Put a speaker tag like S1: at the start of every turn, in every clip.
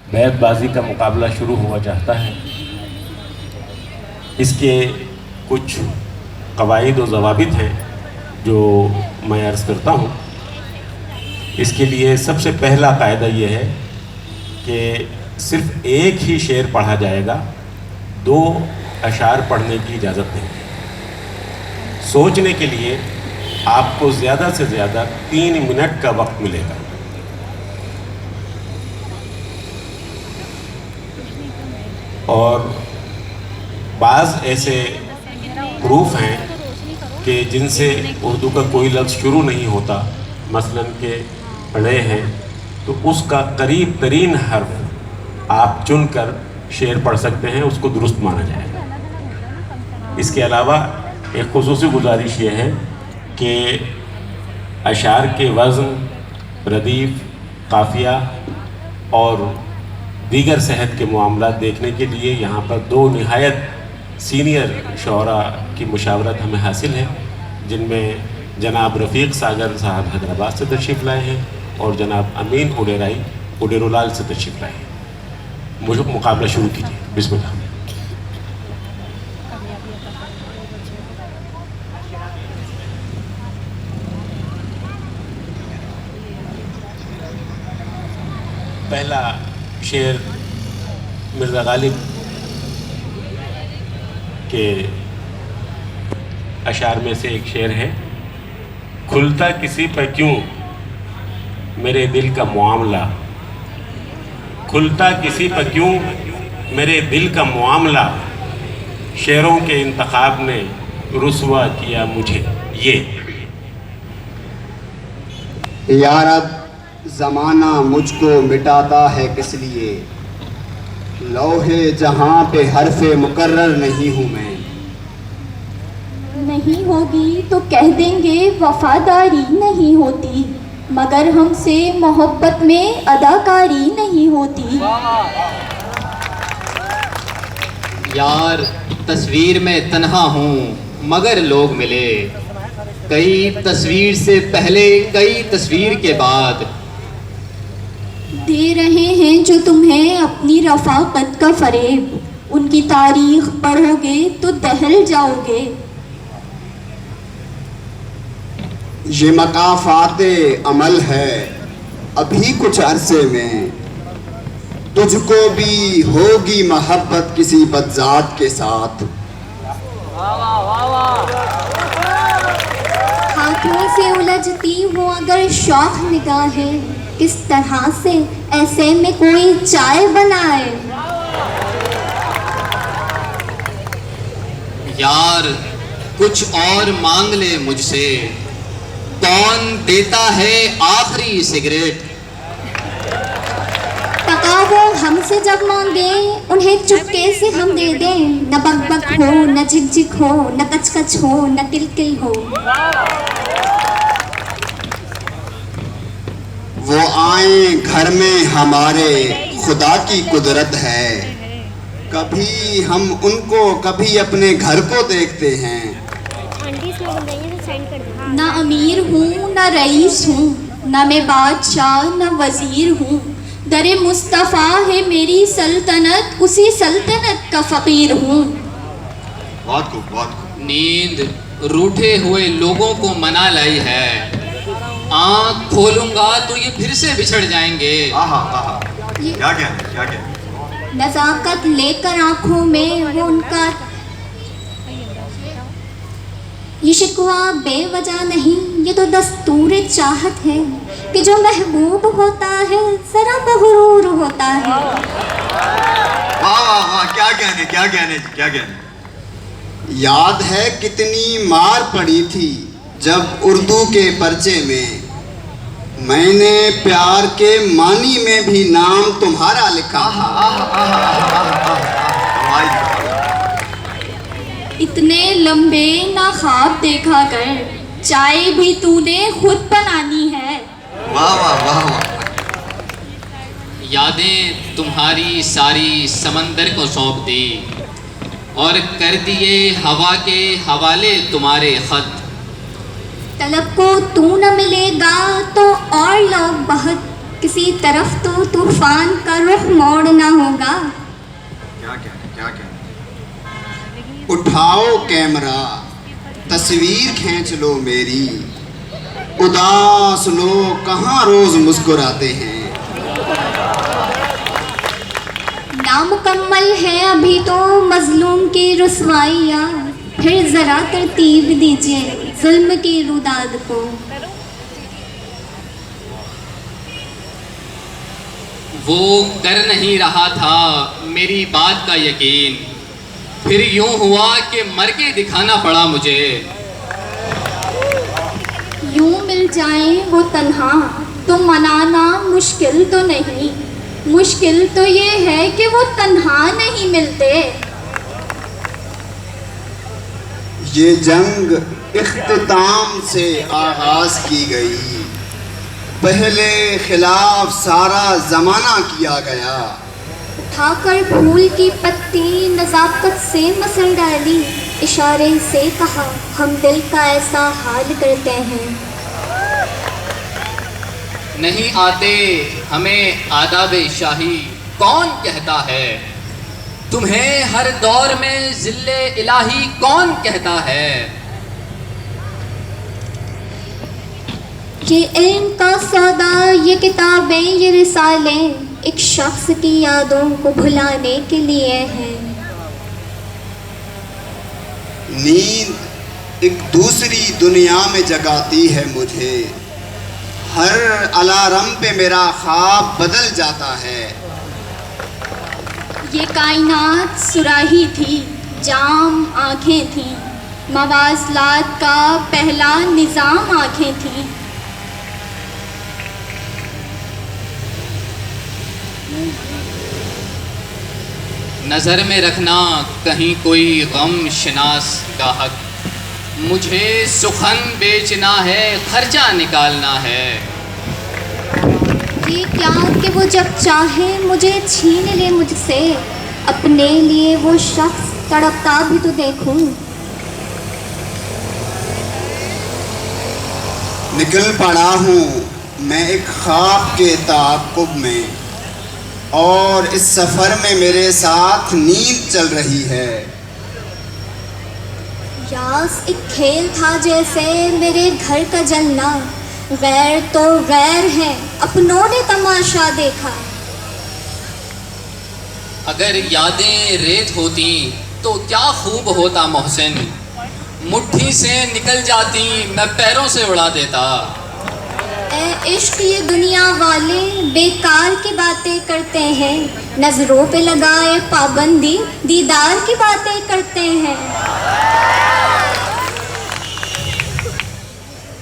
S1: بیت بازی کا مقابلہ شروع ہوا چاہتا ہے، اس کے کچھ قواعد و ضوابط ہیں جو میں عرض کرتا ہوں۔ اس کے لیے سب سے پہلا قاعدہ یہ ہے کہ صرف ایک ہی شعر پڑھا جائے گا، 2 اشعار پڑھنے کی اجازت نہیں ہے۔ سوچنے کے لیے آپ کو زیادہ سے زیادہ 3 منٹ کا وقت ملے گا۔ اور بعض ایسے حروف ہیں کہ جن سے اردو کا کوئی لفظ شروع نہیں ہوتا، مثلاً کہ ڑ ہے، تو اس کا قریب ترین حرف آپ چن کر شعر پڑھ سکتے ہیں، اس کو درست مانا جائے گا۔ اس کے علاوہ ایک خصوصی گزارش یہ ہے کہ اشعار کے وزن، ردیف، قافیہ اور دیگر صحت کے معاملات دیکھنے کے لیے یہاں پر 2 نہایت سینئر شعراء کی مشاورت ہمیں حاصل ہے، جن میں جناب رفیق ساگر صاحب حیدرآباد سے تشریف لائے ہیں اور جناب امین اڈیرولال سے تشریف لائے ہیں۔ مجھے مقابلہ شروع کیجیے، بسم اللہ۔ پہلا شعر مرزا غالب کے اشعار میں سے ایک شعر ہے۔ کھلتا کسی پہ کیوں میرے دل کا معاملہ، کھلتا کسی پہ کیوں میرے دل کا معاملہ، شعروں کے انتخاب نے رسوا کیا مجھے یہ۔
S2: یا رب زمانہ مجھ کو مٹاتا ہے کس لیے، لوحے جہاں پہ حرف مقرر نہیں ہوں میں۔
S3: نہیں ہوگی تو کہہ دیں گے وفاداری نہیں ہوتی، مگر ہم سے محبت میں اداکاری نہیں ہوتی۔
S4: یار تصویر میں تنہا ہوں مگر لوگ ملے، کئی تصویر سے پہلے کئی تصویر کے بعد۔
S3: دے رہے ہیں جو تمہیں اپنی رفاقت کا فریب، ان کی تاریخ پڑھو گے تو دہل جاؤ گے۔
S2: یہ مقافات عمل ہے ابھی کچھ عرصے میں، تجھ کو بھی ہوگی محبت کسی بدذات کے ساتھ۔
S3: ہاتھوں سے الجھتی ہوں اگر شوق نگاہ ہے، کس طرح سے ایسے میں کوئی چائے بنائے۔
S4: یار کچھ اور مانگ لے مجھ سے، کون دیتا ہے آخری سگریٹ۔
S3: پکا وہ ہم سے جب مانگیں انہیں چپکے سے ہم دے دیں، نہ بک بک ہو نہ جھک جھک ہو، نہ کچ کچ ہو نہ کل کل ہو۔
S2: وہ آئیں گھر میں ہمارے خدا کی قدرت ہے، کبھی ہم ان کو کبھی اپنے گھر کو دیکھتے ہیں۔
S3: نہ امیر ہوں نہ رئیس ہوں، نہ میں بادشاہ نہ وزیر ہوں، در مصطفیٰ ہے میری سلطنت، اسی سلطنت کا فقیر ہوں۔
S2: بہت خوب، بہت خوب۔
S4: نیند روٹھے ہوئے لوگوں کو منا لائی ہے، آنکھ کھولوں گا تو یہ پھر سے بچھڑ جائیں گے۔
S2: کیا کہنا؟
S3: نزاکت لے کر آنکھوں میں وہ ان کا یہ شکوہ بے وجہ نہیں، یہ تو دستور چاہت ہے کہ جو محبوب ہوتا ہے ذرا مغرور ہوتا ہے۔
S2: کیا کہنے۔ یاد ہے کتنی مار پڑی تھی جب اردو کے پرچے میں نے پیار کے معنی میں بھی نام تمہارا لکھا۔
S3: اتنے لمبے نہ خواب دیکھا کر، چائے بھی تو نے خود بنانی ہے۔
S4: یادیں تمہاری ساری سمندر کو سونپ دی، اور کر دیے ہوا کے حوالے تمہارے خط۔
S3: طلب کو تو نہ ملے گا تو اور لوگ بہت کسی طرف تو طوفان کا رخ موڑنا ہوگا.
S2: کیا اٹھاؤ کیمرہ تصویر کھینچ لو میری, اداس لوگ کہاں روز مسکراتے ہیں.
S3: نامکمل ہے ابھی تو مظلوم کی رسوائیاں, پھر ذرا ترتیب دیجیے ظلم کی روداد کو.
S4: وہ کر نہیں رہا تھا میری بات کا یقین, پھر یوں ہوا کہ مر کے دکھانا پڑا مجھے.
S3: یوں مل جائیں وہ تنہا تو منانا مشکل تو نہیں, مشکل تو یہ ہے کہ وہ تنہا نہیں ملتے.
S2: یہ جنگ اختتام سے آغاز کی گئی, پہلے خلاف سارا زمانہ کیا گیا.
S3: اٹھا کر پھول کی پتی نزاکت سے مسل ڈالی, اشارے سے کہا ہم دل کا ایسا حال کرتے ہیں.
S4: نہیں آتے ہمیں آداب شاہی کون کہتا ہے, تمہیں ہر دور میں ذل الہی کون کہتا ہے.
S3: یہ علم کا سودا, یہ کتابیں, یہ رسالے ایک شخص کی یادوں کو بھلانے کے لیے ہیں.
S2: نیند ایک دوسری دنیا میں جگاتی ہے مجھے, ہر الارم پہ میرا خواب بدل جاتا ہے.
S3: یہ کائنات صراحی تھی, جام آنکھیں تھیں, مواصلات کا پہلا نظام آنکھیں تھیں.
S4: نظر میں رکھنا کہیں کوئی غم شناس گاہک, مجھے سخن بیچنا ہے خرچہ نکالنا ہے.
S3: یہ کیا کہ وہ جب چاہے مجھے چھین لے مجھ سے, اپنے لیے وہ شخص تڑپتا بھی تو دیکھوں.
S2: نکل پڑا ہوں میں ایک خواب کے تعاقب میں, اور اس سفر میں میرے ساتھ نیند چل رہی ہے.
S3: یاس ایک کھیل تھا جیسے میرے گھر کا جلنا, غیر تو غیر ہے اپنوں نے تماشا دیکھا.
S4: اگر یادیں ریت ہوتی تو کیا خوب ہوتا محسن, مٹھی سے نکل جاتی میں پیروں سے اڑا دیتا.
S3: اے عشق یہ دنیا والے بیکار کی باتیں کرتے ہیں, نظروں پہ لگائے پابندی دیدار کی باتیں کرتے ہیں.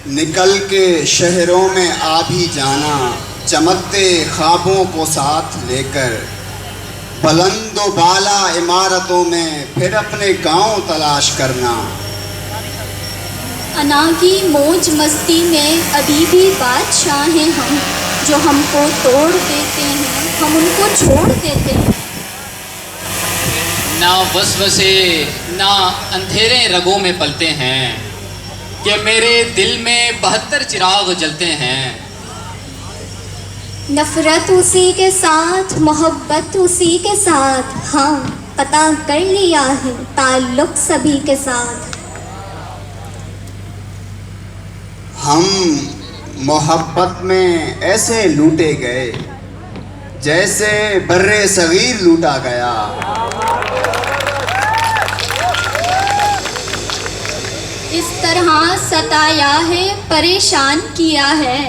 S2: نکل کے شہروں میں آ بھی جانا, چمکتے خوابوں کو ساتھ لے کر, بلند و بالا عمارتوں میں پھر اپنے گاؤں تلاش کرنا.
S3: انا کی موج مستی میں ابھی بھی بادشاہ ہیں ہم, جو ہم کو توڑ دیتے ہیں ہم ان کو چھوڑ دیتے ہیں.
S4: نہ وسوسے نہ اندھیرے رگوں میں پلتے ہیں, کہ میرے دل میں 72 چراغ جلتے ہیں.
S3: نفرت اسی کے ساتھ, محبت اسی کے ساتھ, ہاں قطع کر لیا ہے تعلق سبھی کے ساتھ.
S2: ہم محبت میں ایسے لوٹے گئے جیسے بر صغیر لوٹا گیا.
S3: اس طرح ستایا ہے, پریشان کیا ہے,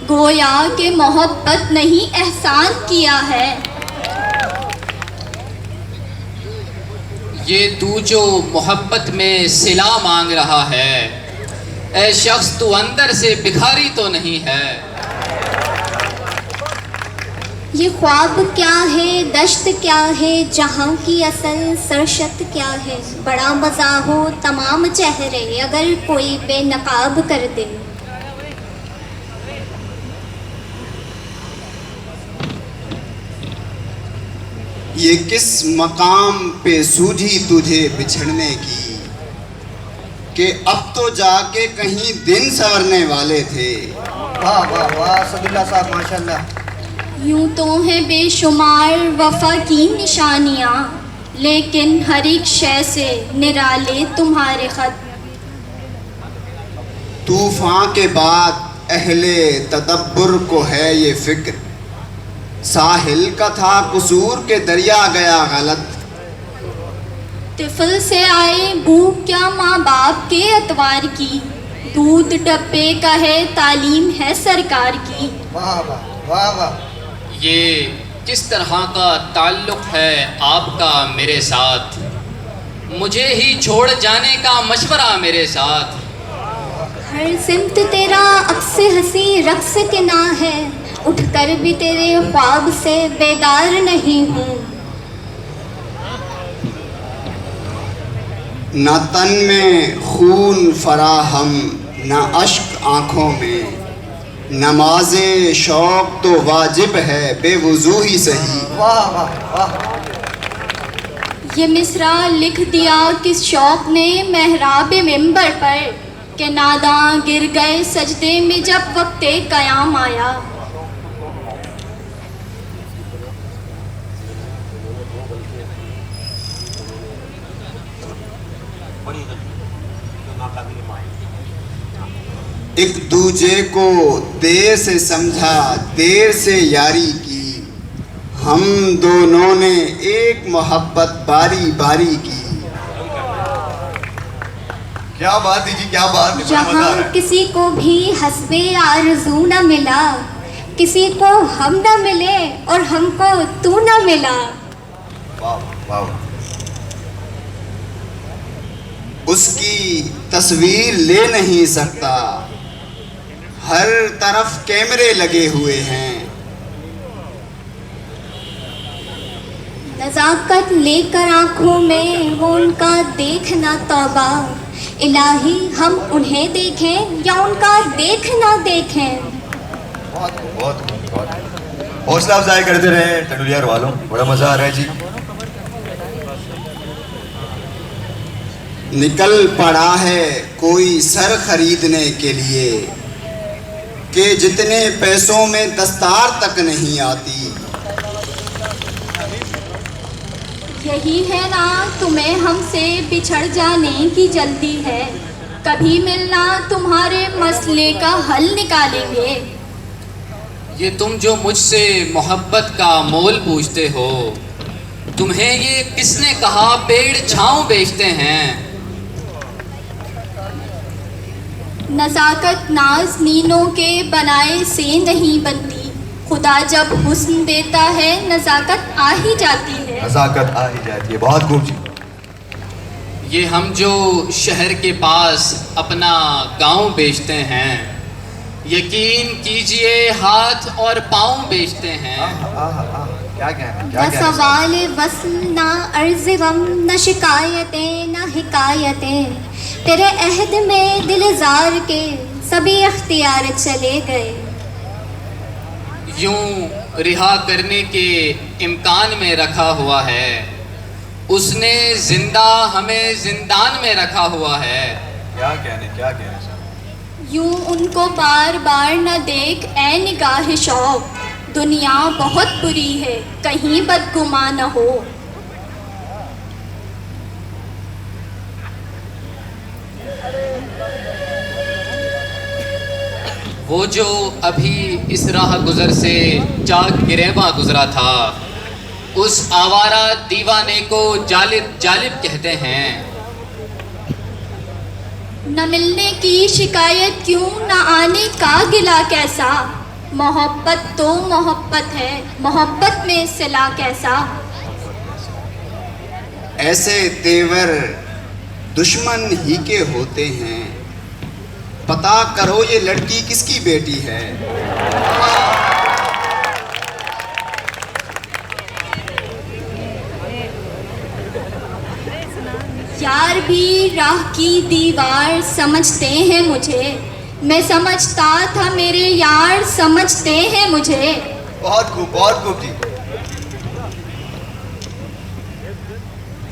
S3: گویا کہ محبت نہیں احسان کیا ہے.
S4: یہ تو جو محبت میں صلہ مانگ رہا ہے, اے شخص تو اندر سے بکھاری تو نہیں ہے.
S3: یہ خواب کیا ہے, دشت کیا ہے, جہاں کی اصل سرشت کیا ہے. بڑا مزہ ہو تمام چہرے اگر کوئی بے نقاب کر دے.
S2: یہ کس مقام پہ سوجھی تجھے بچھڑنے کی, کہ اب تو جا کے کہیں دن سنورنے والے تھے.
S5: واہ واہ واہ, سعد اللہ صاحب ماشاء اللہ.
S3: یوں تو ہیں بے شمار وفا کی نشانیاں، لیکن ہر ایک شے سے نرالے تمہارے خط۔
S2: طوفان کے بعد اہل تدبر کو ہے یہ فکر، ساحل کا تھا قصور کے دریا گیا غلط۔
S3: طفل سے آئے بو کیا ماں باپ کے اتوار کی، دودھ ڈبے کا ہے تعلیم ہے سرکار کی۔
S5: واہ واہ واہ واہ۔
S4: یہ کس طرح کا تعلق ہے آپ کا میرے ساتھ، مجھے ہی چھوڑ جانے کا مشورہ میرے ساتھ۔
S3: ہر سمت تیرا عکس ہنسی رقص کے نہ ہے، اٹھ کر بھی تیرے خواب سے بیدار نہیں ہوں۔
S2: نہ تن میں خون فراہم نہ اشک آنکھوں میں، نماز شوق تو واجب ہے بے وضو ہی صحیح۔
S5: واہ واہ واہ۔
S3: یہ مصرع لکھ دیا کس شوق نے محراب منبر پر، کہ ناداں گر گئے سجدے میں جب وقت قیام آیا۔
S2: ایک دوجے کو دیر سے سمجھا دیر سے یاری کی، ہم دونوں نے ایک محبت باری باری کی۔
S5: کیا بات ہے جی، کیا بات ہے، بڑا مزہ آ
S3: جہاں
S5: رہا ہے۔
S3: کسی کو بھی حسب آرزو نہ ملا، کسی کو ہم نہ ملے اور ہم کو تو نہ ملا۔
S5: واہ واہ۔
S2: اس کی تصویر لے نہیں سکتا، ہر طرف کیمرے لگے ہوئے ہیں۔
S3: نزاکت لے کر آنکھوں میں وہ ان کا دیکھنا توبہ، الہی ہم انہیں دیکھیں یا ان کا دیکھنا دیکھیں۔
S5: بہت خوب، بہت خوب، بہت خوب۔ حوصلہ افزائی کرتے رہے ٹنڈولیار والوں، بڑا مزہ آ رہا ہے جی۔
S2: نکل پڑا ہے کوئی سر خریدنے کے لیے، کہ جتنے پیسوں میں دستار تک نہیں آتی۔
S3: یہی ہے نا تمہیں ہم سے بچھڑ جانے کی جلدی ہے، کبھی ملنا تمہارے مسئلے کا حل نکالیں گے۔
S4: یہ تم جو مجھ سے محبت کا مول پوچھتے ہو، تمہیں یہ کس نے کہا پیڑ چھاؤں بیچتے ہیں؟
S3: نزاکت نازنینوں کے بنائے سے نہیں بنتی، خدا جب حسن دیتا ہے نزاکت آ ہی جاتی ہے۔
S5: نزاکت آ ہی جاتی ہے، بہت خوب جی۔
S4: یہ ہم جو شہر کے پاس اپنا گاؤں بیچتے ہیں، یقین کیجئے ہاتھ اور پاؤں بیچتے ہیں۔
S5: کیا کہنا،
S3: نہ
S5: کیا کہنا۔
S3: سوال وصل نہ عرض غم، نہ شکایتیں نہ حکایتیں، تیرے عہد میں دل زار کے سبھی اختیار چلے گئے۔
S4: یوں رہا کرنے کے امکان میں رکھا ہوا ہے، اس نے زندہ ہمیں زندان میں رکھا ہوا ہے۔
S5: کیا کہنے، کیا کہنے صاحب۔
S3: یوں ان کو بار بار نہ دیکھ اے نگاہ شوق، دنیا بہت بری ہے کہیں بدگمان نہ ہو۔
S4: وہ جو ابھی اس راہ گزر سے چاک گریباں گزرا تھا، اس آوارہ دیوانے کو جالب جالب کہتے ہیں۔
S3: نہ ملنے کی شکایت کیوں، نہ آنے کا گلا کیسا، محبت تو محبت ہے، محبت میں صلہ کیسا۔
S2: ایسے تیور دشمن ہی کے ہوتے ہیں، پتا کرو یہ لڑکی کس کی بیٹی ہے۔
S3: یار بھی راہ کی دیوار سمجھتے ہیں مجھے، میں سمجھتا تھا میرے یار سمجھتے ہیں مجھے۔
S5: بہت خوب جی۔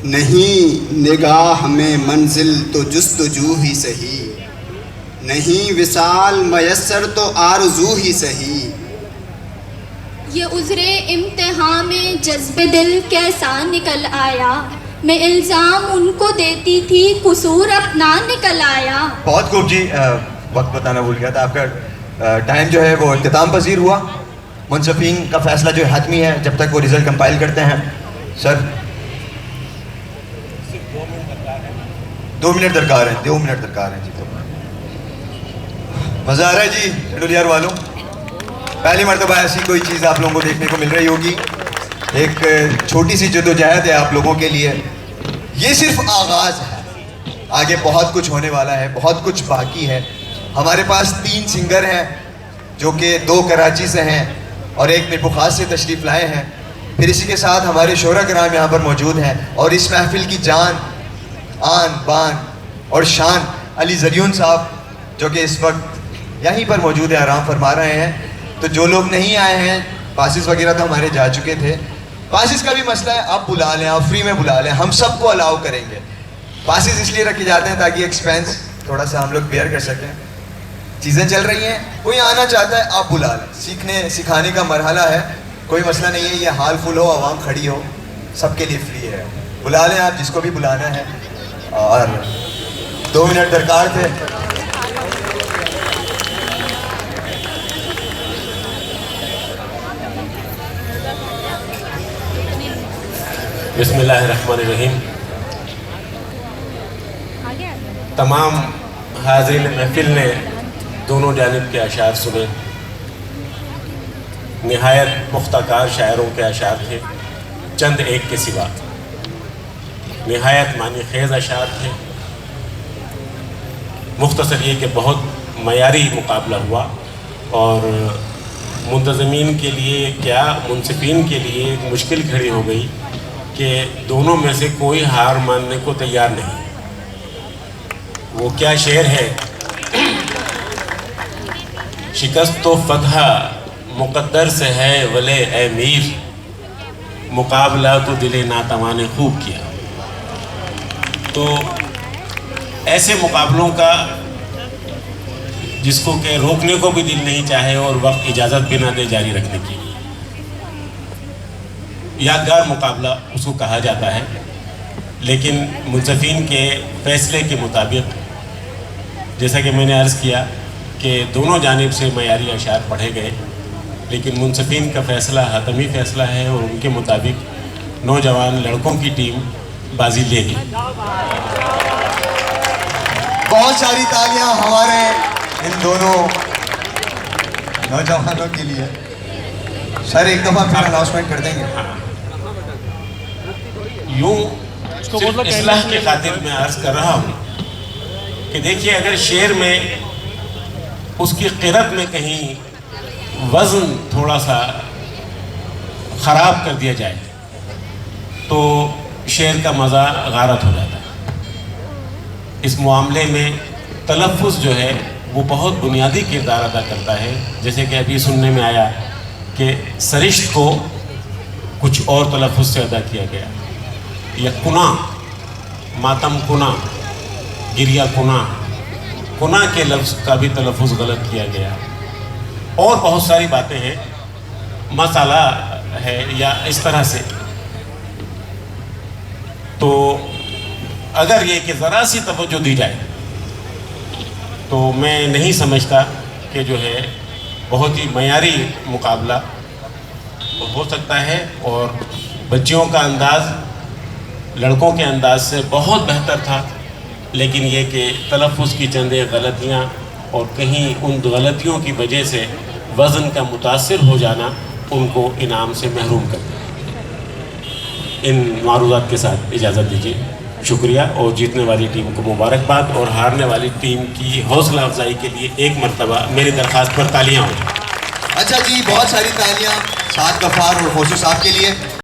S2: نہیں نگاہ میں منزل تو جستجو ہی سہی، نہیں وصال میسر تو آرزو ہی سہی۔
S3: یہ عذر امتحان میں جذب دل کیسا نکل آیا، میں الزام ان کو دیتی تھی قصور اپنا نکل آیا۔
S5: بہت خوب جی، وقت بتانا بھول گیا تھا آپ کا، ٹائم جو ہے وہ اختتام پذیر ہوا۔ منصفین کا فیصلہ جو ہے حتمی ہے جب تک وہ رزلٹ کمپائل کرتے ہیں۔ سر 2 منٹ درکار ہیں، 2 منٹ درکار ہیں جی۔ تو مزہ آ رہا ہے جی ٹنڈولیار والوں، پہلی مرتبہ ایسی کوئی چیز آپ لوگوں کو دیکھنے کو مل رہی ہوگی۔ ایک چھوٹی سی جدوجہد ہے آپ لوگوں کے لیے، یہ صرف آغاز ہے، آگے بہت کچھ ہونے والا ہے، بہت کچھ باقی ہے۔ ہمارے پاس 3 سنگر ہیں جو کہ 2 کراچی سے ہیں اور ایک میرپورخاص سے تشریف لائے ہیں، پھر اسی کے ساتھ ہمارے شعراء کرام یہاں پر موجود ہیں، اور اس محفل کی جان، آن بان اور شان علی زریون صاحب جو کہ اس وقت یہیں پر موجود ہیں، آرام فرما رہے ہیں۔ تو جو لوگ نہیں آئے ہیں، پاسز وغیرہ تو ہمارے جا چکے تھے، پاسز کا بھی مسئلہ ہے، آپ بلا لیں، آپ فری میں بلا لیں، ہم سب کو الاؤ کریں گے۔ پاسز اس لیے رکھے جاتے ہیں تاکہ ایکسپینس تھوڑا سا ہم لوگ بیئر کر سکیں۔ چیزیں چل رہی ہیں، کوئی آنا چاہتا ہے آپ بلا لیں، سکھانے کا مرحلہ ہے، کوئی مسئلہ نہیں ہے، یہ ہال فل ہو، عوام کھڑی ہو، سب کے لیے فری ہے، بلا لیں آپ جس کو بھی بلانا ہے۔ اور 2 منٹ درکار تھے۔
S1: بسم اللہ الرحمن الرحیم۔ تمام حاضرین محفل نے دونوں جانب کے اشعار سنے، نہایت پختہ کار شاعروں کے اشعار تھے، چند ایک کے سوا نہایت معنی خیز اشعار تھے۔ مختصر یہ کہ بہت معیاری مقابلہ ہوا، اور منتظمین کے لیے کیا منصفین کے لیے ایک مشکل کھڑی ہو گئی کہ دونوں میں سے کوئی ہار ماننے کو تیار نہیں۔ وہ کیا شعر ہے، شکست تو فتح مقدر سے ہے ولے اے میر، مقابلہ تو دل ناتواں نے خوب کیا۔ تو ایسے مقابلوں کا جس کو کہ روکنے کو بھی دل نہیں چاہے اور وقت اجازت بھی نہ دے جاری رکھنے کی، یادگار مقابلہ اس کو کہا جاتا ہے۔ لیکن منصفین کے فیصلے کے مطابق، جیسا کہ میں نے عرض کیا کہ دونوں جانب سے معیاری اشعار پڑھے گئے، لیکن منصفین کا فیصلہ حتمی فیصلہ ہے، اور ان کے مطابق نوجوان لڑکوں کی ٹیم بازی لے گی۔
S5: بہت ساری تالیاں ہمارے ان دونوں نوجوانوں کے لیے۔ سر ایک دفعہ پھر اناؤنسمنٹ کر دیں گے۔
S1: یوں صرف اصلاح کے خاطر میں عرض کر رہا ہوں کہ دیکھیے، اگر شعر میں اس کی قرت میں کہیں وزن تھوڑا سا خراب کر دیا جائے تو شعر کا مزہ غارت ہو جاتا ہے۔ اس معاملے میں تلفظ جو ہے وہ بہت بنیادی کردار ادا کرتا ہے، جیسے کہ ابھی سننے میں آیا کہ سرشت کو کچھ اور تلفظ سے ادا کیا گیا، یا کنا، ماتم کنا، گریہ کنا، کنا کے لفظ کا بھی تلفظ غلط کیا گیا، اور بہت ساری باتیں ہیں، مسئلہ ہے یا اس طرح سے۔ تو اگر یہ کہ ذرا سی توجہ دی جائے تو میں نہیں سمجھتا کہ جو ہے بہت ہی معیاری مقابلہ ہو سکتا ہے، اور بچیوں کا انداز لڑکوں کے انداز سے بہت بہتر تھا، لیکن یہ کہ تلفظ کی چند غلطیاں اور کہیں ان غلطیوں کی وجہ سے وزن کا متاثر ہو جانا ان کو انعام سے محروم کر دیا۔ ان معروضات کے ساتھ اجازت دیجیے، شکریہ، اور جیتنے والی ٹیم کو مبارکباد، اور ہارنے والی ٹیم کی حوصلہ افزائی کے لیے ایک مرتبہ میری درخواست پر تالیاں ہوں۔
S5: اچھا جی، بہت ساری تالیاں سعد غفار اور خوشو صاحب کے لیے۔